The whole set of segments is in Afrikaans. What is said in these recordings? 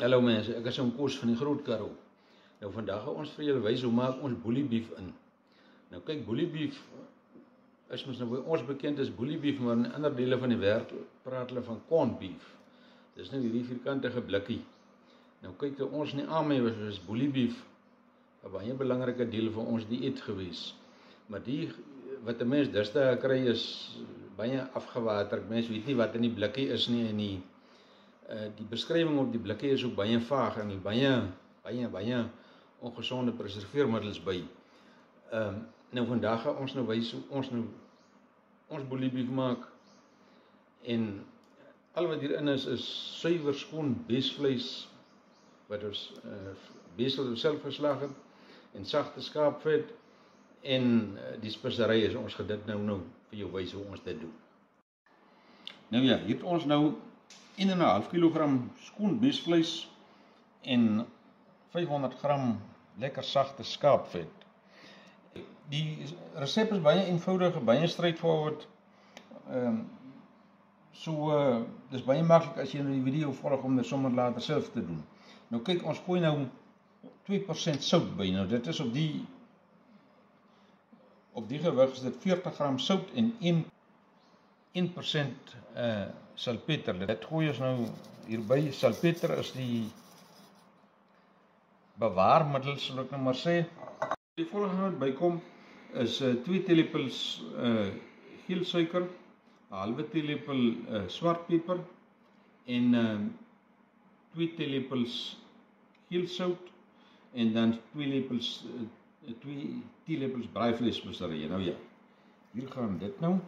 Hallo mense, ek is Koos van die Groot Karoo. Nou vandag gaan ons vir julle wys hoe maak ons boelie beef in. Nou kyk, boelie beef is mos nou by ons bekend as boelie beef, maar in ander dele van die wêreld praat hulle van corned beef. Dis nou hierdie vierkantige blikkie. Nou kyk, ons in die AME was boelie beef 'n baie belangrike deel van ons dieet gewees. Maar die wat 'n mens destyds kry is baie afgewater. Mense weet nie wat in die blikkie is nie, en die beskrywing op die blikkie is ook baie vaag en baie ongesonde preserveermiddels by. Nou vandag gaan ons nou wys hoe ons boelie beef maak, en al wat hierin is suiwer skoon besvleis wat ons besel self geslag het, en sagte skaapvet, en die speserye is ons gedit nou vir jou wys hoe ons dit doen. Nou ja, hier het ons nou 1,5 kilogram skoon besvleis en 500 gram lekker sagte skaapvet. Die resep is baie eenvoudig, baie straightforward. Dis baie maklik as jy die video volg om dit sommer later self te doen. Nou kyk, ons gooi nou 2% sout by. Nou dit is op die gewig is dit 40 gram sout en 1% salpeter. Dit gooi ons nou hierby. Salpeter is die bewaarmiddel, sal ek nou maar sê. Die volgende wat bykom is 2 teelepels geel suiker, 'n halwe teelepel swart peper en 2 teelepels geel sout, en dan 2 teelepels braaivleisspeserye. Nou ja, hier gaan dit nou.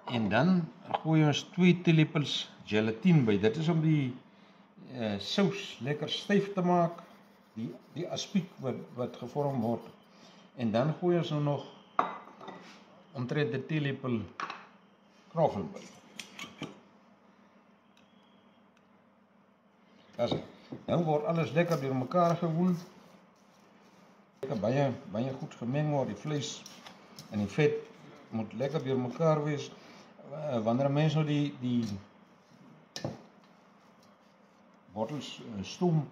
En dan gooi ons 2 teelepels gelatine by. Dit is om die sous lekker styf te maak, die aspiek wat gevorm word. En dan gooi ons nou nog omtrent 'n teelepel knoffel by. Nou word alles lekker deur mekaar gewoel. Lekker baie goed gemeng word. Die vleis en die vet moet lekker deur mekaar wees. Wanneer mense nou die bottels stoom,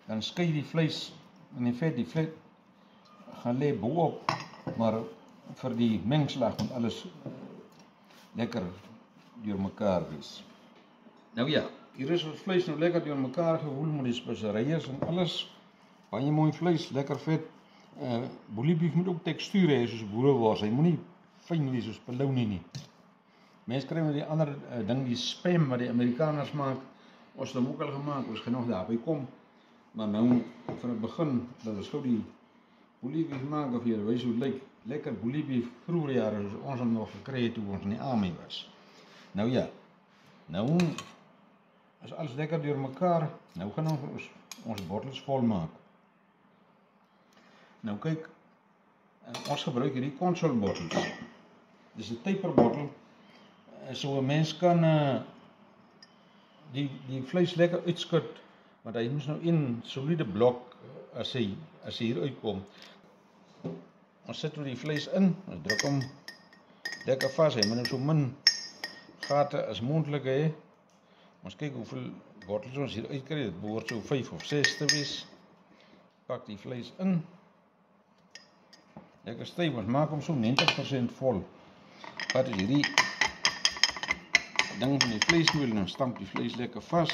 dan skei die vleis en die vet gaan lê bo-op, maar vir die mengslag moet alles lekker deur mekaar wees. Nou ja, hier is ons vleis nou lekker deur mekaar gewoel met die speserye en alles. Baie mooi vleis, lekker vet. Boelie beef moet ook tekstuur hê soos boerewors. Hy moenie fyn wees soos polony nie. Mense kry met die ander ding, die spam wat die Amerikaners maak. Ons het hom ook al gemaak, ons gaan nog daarby kom. Maar nou, vir 'n begin, dat ons gou die boelie beef maak, of jy wys hoe dit lyk. Lekker boelie beef, vroeger jare, soos ons hom nog gekry het toe ons in die AME was. Nou ja, nou is alles lekker deur mekaar. Nou gaan ons bottels vol maak. Nou kyk, ons gebruik hierdie console bottels. Dis 'n taper bottel. So 'n mens kan die vleis lekker uitskut, want hy moet nou in soliede blok as hy hier uitkom. Ons sit die vleis in, ons druk hom lekker vas. Hy moet nou so min gate as moontlik hê. Ons kyk hoeveel bottels ons hier uitkry. Dit behoort so 5 of 6 te wees. Pak die vleis in. Lekker styf, ons maak hom so 90% vol. Vat is hierdie ding van die vleiswiel en stamp die vleis lekker vas.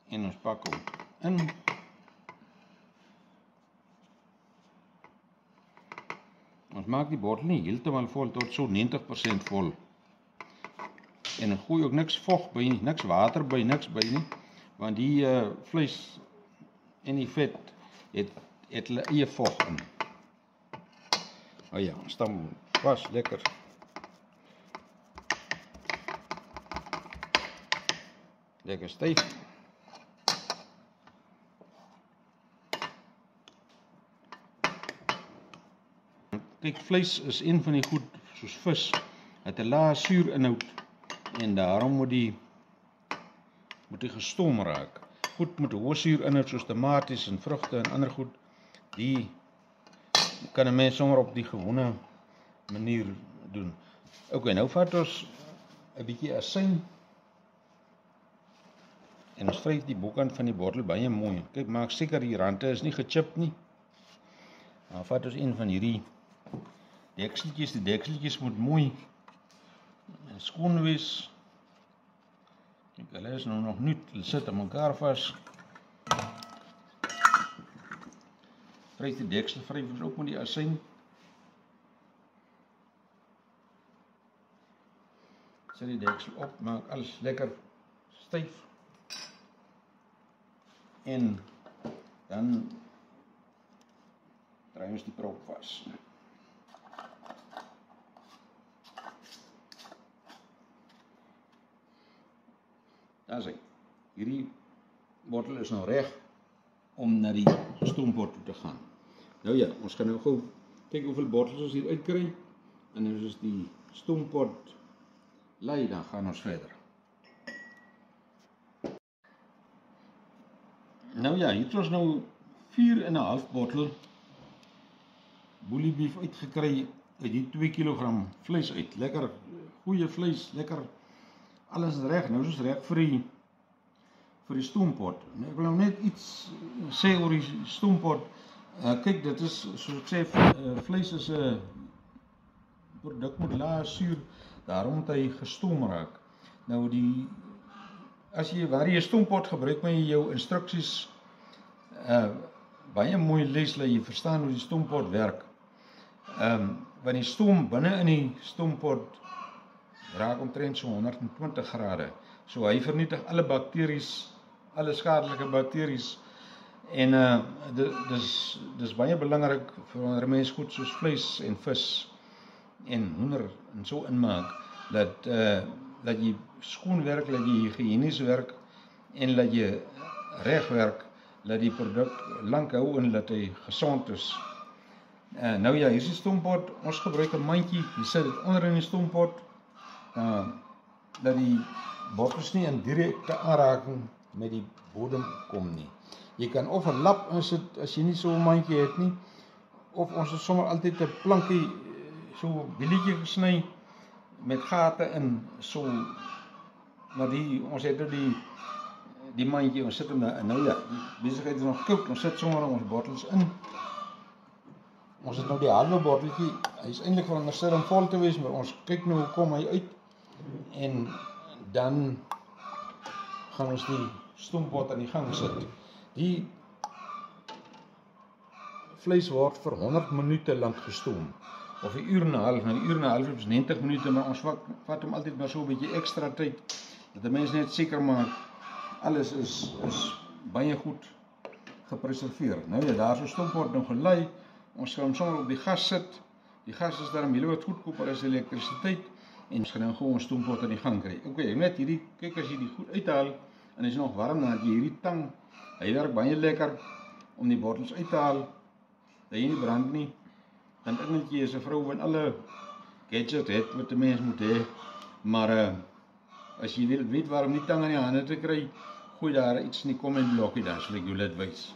En ons pak hom in. Ons maak die bottel nie heeltemal vol tot so 90% vol. En ons gooi ook niks vog by nie, niks water by, niks by nie, want die vleis en die vet het hulle eie vog in. Ja, ons stamp vas lekker. Lekker styf. Kyk, vleis is een van die goed, soos vis, het 'n lae suurinhoud, en daarom moet die gestoom raak. Goed met 'n hoë suurinhoud soos tomaties en vrugte en ander goed, die kan 'n mens sommer op die gewone manier doen. Okay, nou vat ons 'n bietjie asyn en ons vryf die bokkant van die bottel baie mooi. Kyk, maak seker die rande is nie gechip nie. Dan vat ons een van hierdie dekseltjies. Die dekseltjies moet mooi en skoon wees. Kyk, hulle is nou nog nuut, hulle sit aan mekaar vas. Vryf die deksel, vryf ons ook met die asyn. Sit die deksel op, maak alles lekker styf. En dan draai ons die prop vas. Daar is hy. Hierdie bottel is nou reg om na die stoompot toe te gaan. Nou ja, ons gaan nou gou kyk hoeveel bottels ons hier uitkry. En as ons die stoompot lei, dan gaan ons verder. Nou ja, hier het ons nou 4,5 bottel boelie beef uitgekry uit die 2 kg vleis uit. Lekker goeie vleis, lekker alles reg. Nou is ons reg vir die stoompot. Ek wil nou net iets sê oor die stoompot. Kyk, dit is, soos ek sê, vleis is 'n produk met lae suur, daarom moet hy gestoom raak. Nou as jy waar jy 'n stoompot gebruik, moet jy jou instruksies baie mooi lees, dat jy verstaan hoe die stoompot werk. Want die stoom binne in die stoompot raak omtrent so 120 grade. So hy vernietig alle bakteries, alle skadelike bakteries. En dis baie belangrik vir wanneer 'n mens goed soos vleis en vis en hoender en so inmaak, dat jy skoon werk, dat jy higiënies werk en dat jy reg werk, dat die produk lank hou en dat hy gesond is. Nou ja, hier is die stoompot. Ons gebruik 'n mandjie. Jy sit dit onder in die stoompot, dat die bottels nie in direkte aanraking met die bodem kom nie. Jy kan of 'n lap insit as jy nie so 'n mandjie het nie, of ons het sommer altyd 'n plankie, so 'n bietjie gesny met gate in, so, maar ons het nou die mandjie, ons sit hom daar in. Nou ja, die besigheid is nog koud, ons sit sommer ons bottels in. Ons het nou die halwe botteltjie, hy is eintlik veronderstel om vol te wees, maar ons kyk nou hoe kom hy uit. En dan gaan ons die stoompot aan die gang sit. Die vleis word vir 100 minute lank gestoom, of 'n uur en 'n half. Nou 'n uur en 'n half is 90 minute, maar ons vat hom altyd maar so 'n bietjie ekstra tyd, dat 'n mens net seker maak alles is baie goed gepreserveer. Nou ja, daar is 'n stoompot nou gelei. Ons gaan hom sommer op die gas sit. Die gas is daarom heelwat goedkoper as elektrisiteit. En ons gaan nou gou ons stoompot aan die gang kry. Okay, net hierdie, kyk as jy die goed uithaal en hy is nog warm, dan het jy hierdie tang. Hy werk baie lekker om die bottels uit te haal. Dat jy nie brand nie. Want Engeltjie is 'n vrou wat alle gadget het wat 'n mens moet hê. Maar as jy weet waar om die tang in die hande te kry, gooi daar iets in die comment blokkie, dan sal ek jou dit wys.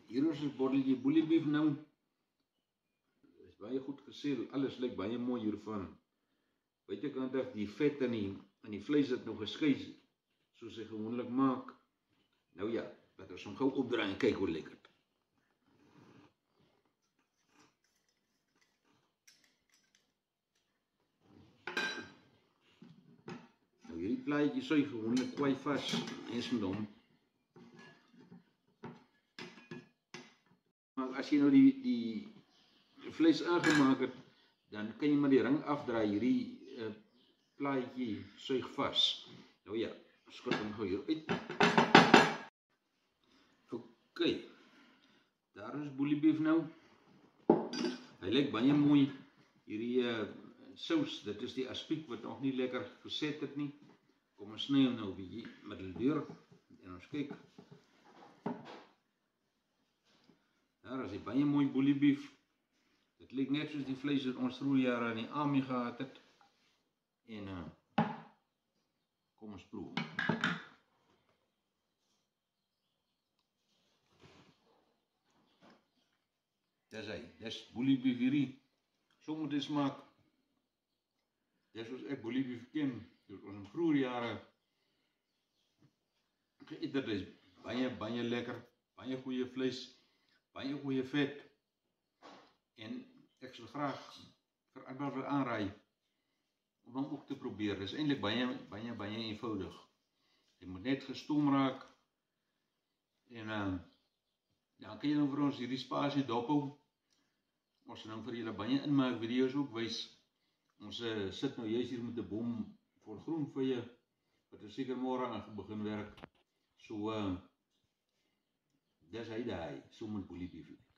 Hier is ons botteltjie boelie beef nou. Dit is baie goed geseel, alles lyk baie mooi hiervan. Buitekant af die vet en die vleis het nou geskei, soos hy gewoonlik maak. Nou ja, laat ons hom gou opdraai en kyk hoe lyk dit. Nou hierdie plaatjie sou gewoonlik kwai vas, eens met hom. As jy nou die vleis aangemaak het, dan kan jy maar die ring afdraai. Hierdie plaatjie suig vas. Nou ja, skud hom gou hier uit. OK. Daar is boelie beef nou. Hy lyk baie mooi. Hierdie sous, dit is die aspiek wat nog nie lekker geset het nie. Kom ons sny hom nou 'n bietjie middeldeur en ons kyk. Daar is die baie mooi boelie beef. Dit lyk net soos die vleis wat ons vroeër jare in die army gehad het. En kom ons proe. Dis hy, dis boelie beef hierdie. So moet dit smaak. Dis soos ek boelie beef ken, soos ons in vroeër jare geëet het. Dit is baie lekker, baie goeie vleis, baie goeie vet. En ek sal graag vir almal wil aanraai om hom ook te probeer. Dit is eintlik baie eenvoudig. Jy moet net gestoom raak. En dan kan jy nou vir ons hierdie spasie dophou. Ons nou vir julle baie inmaak video's ook wys. Ons sit nou juist hier met 'n bom vir groenvye wat seker môre aan begin werk. So dis hy daai, so met boelie beef.